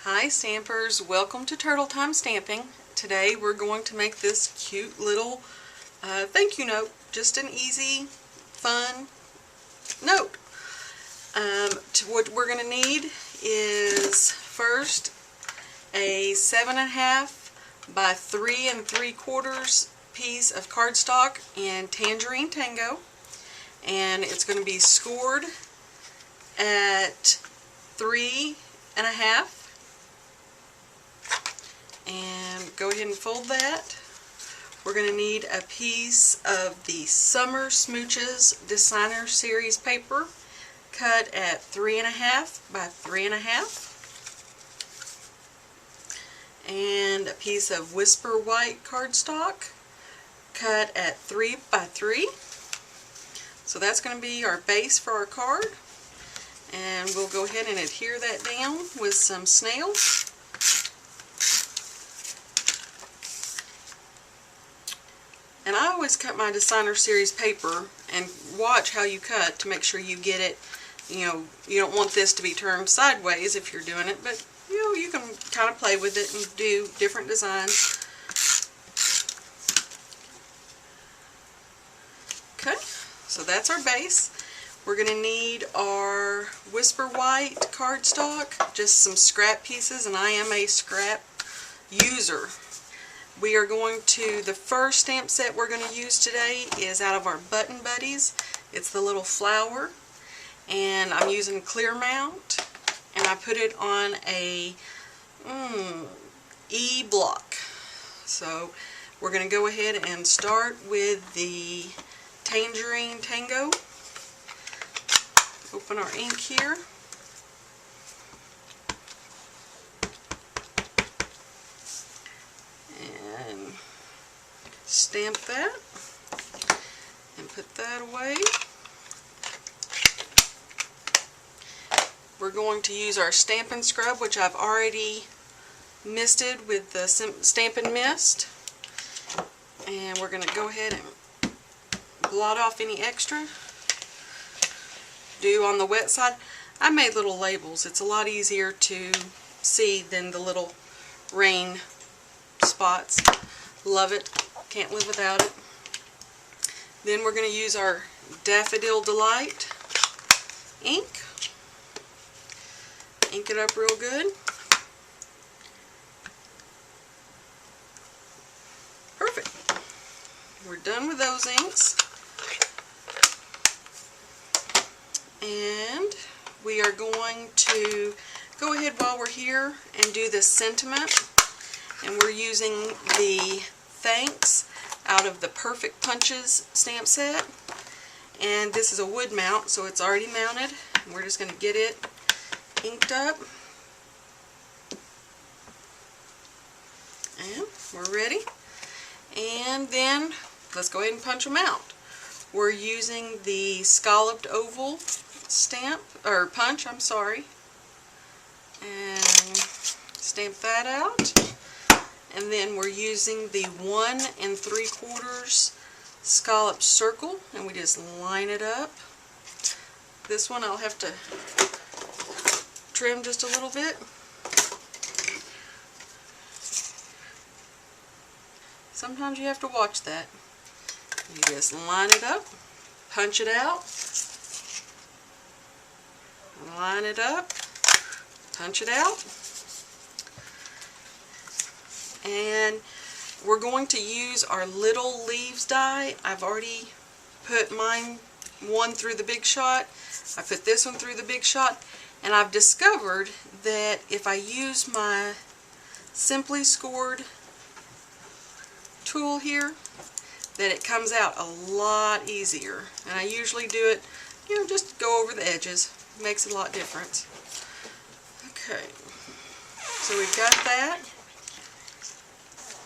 Hi Stampers, welcome to Turtle Time Stamping. Today we're going to make this cute little thank you note. Just an easy, fun note. What we're going to need is first a 7.5 by 3 3/4 piece of cardstock in Tangerine Tango, and it's going to be scored at 3.5. And go ahead and fold that. We're going to need a piece of the Summer Smooches Designer Series paper cut at 3.5 by 3.5. And a piece of Whisper White cardstock cut at 3 by 3. So that's going to be our base for our card. And we'll go ahead and adhere that down with some snails. And I always cut my Designer Series paper and watch how you cut to make sure you get it, you don't want this to be turned sideways if you're doing it, but you can kind of play with it and do different designs. Okay, so that's our base. We're going to need our Whisper White cardstock, just some scrap pieces, and I am a scrap user. We are going to, the first stamp set we're going to use today is out of our Button Buddies. It's the little flower, and I'm using clear mount, and I put it on a E block. So we're going to go ahead and start with the Tangerine Tango. Open our ink here. And stamp that and put that away. We're going to use our Stampin' Scrub, which I've already misted with the Stampin' Mist. And we're going to go ahead and blot off any extra. Do on the wet side. I made little labels. It's a lot easier to see than the little rain spots. Love it. Can't live without it. Then we're going to use our Daffodil Delight ink. Ink it up real good. Perfect. We're done with those inks. And we are going to go ahead while we're here and do the sentiment. And we're using the Thanks out of the Perfect Punches stamp set. And this is a wood mount, so it's already mounted. And we're just going to get it inked up. And we're ready. And then let's go ahead and punch them out. We're using the Scalloped oval stamp, or punch, I'm sorry. And stamp that out. And then we're using the 1 3/4 scallop circle, and we just line it up. This one I'll have to trim just a little bit. Sometimes you have to watch that. You just line it up, punch it out, line it up, punch it out. And we're going to use our little leaves die. I've already put mine one through the Big Shot. I put this one through the Big Shot, and I've discovered that if I use my Simply Scored tool here, that it comes out a lot easier. And I usually do it, just go over the edges. Makes a lot difference. Okay, so we've got that.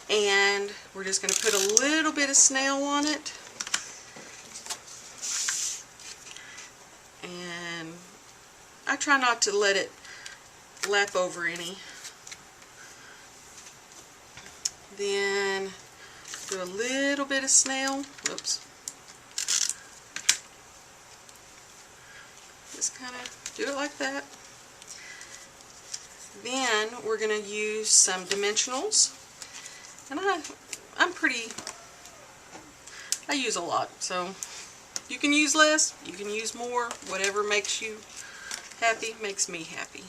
And we're just going to put a little bit of snail on it. And I try not to let it lap over any. Then do a little bit of snail. Oops. Just kind of do it like that. Then we're going to use some dimensionals, and I use a lot, so you can use less, you can use more, whatever makes you happy makes me happy.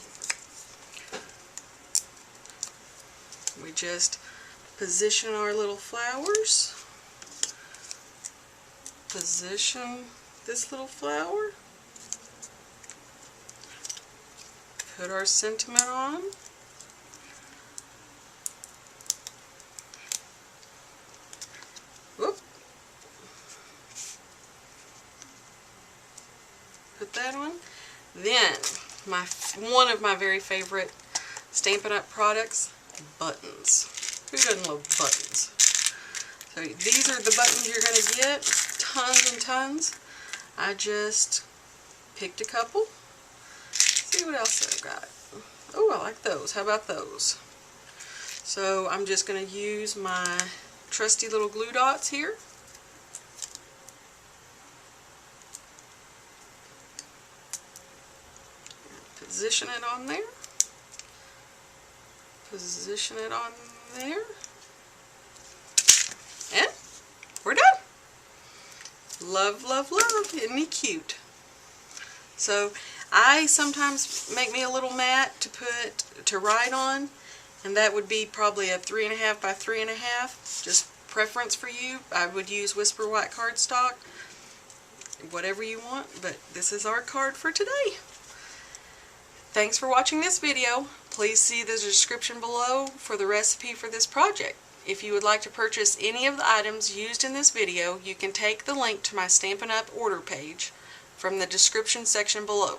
We just position our little flowers, position this little flower, put our sentiment on, whoop, put that on. Then one of my very favorite Stampin' Up! Products, buttons. Who doesn't love buttons? So these are the buttons you're going to get, tons and tons. I just picked a couple. See what else I've got. Oh, I like those. How about those? So I'm just going to use my trusty little glue dots here. Position it on there. Position it on there. And we're done. Love, love, love. Isn't he cute? So I sometimes make me a little mat to write on, and that would be probably a 3.5 by 3.5. Just preference for you. I would use Whisper White cardstock, whatever you want, but this is our card for today. Thanks for watching this video. Please see the description below for the recipe for this project. If you would like to purchase any of the items used in this video, you can take the link to my Stampin' Up! Order page from the description section below.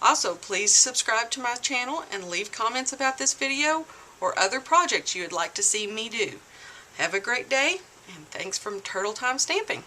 Also, please subscribe to my channel and leave comments about this video or other projects you would like to see me do. Have a great day, and thanks from Turtle Time Stamping.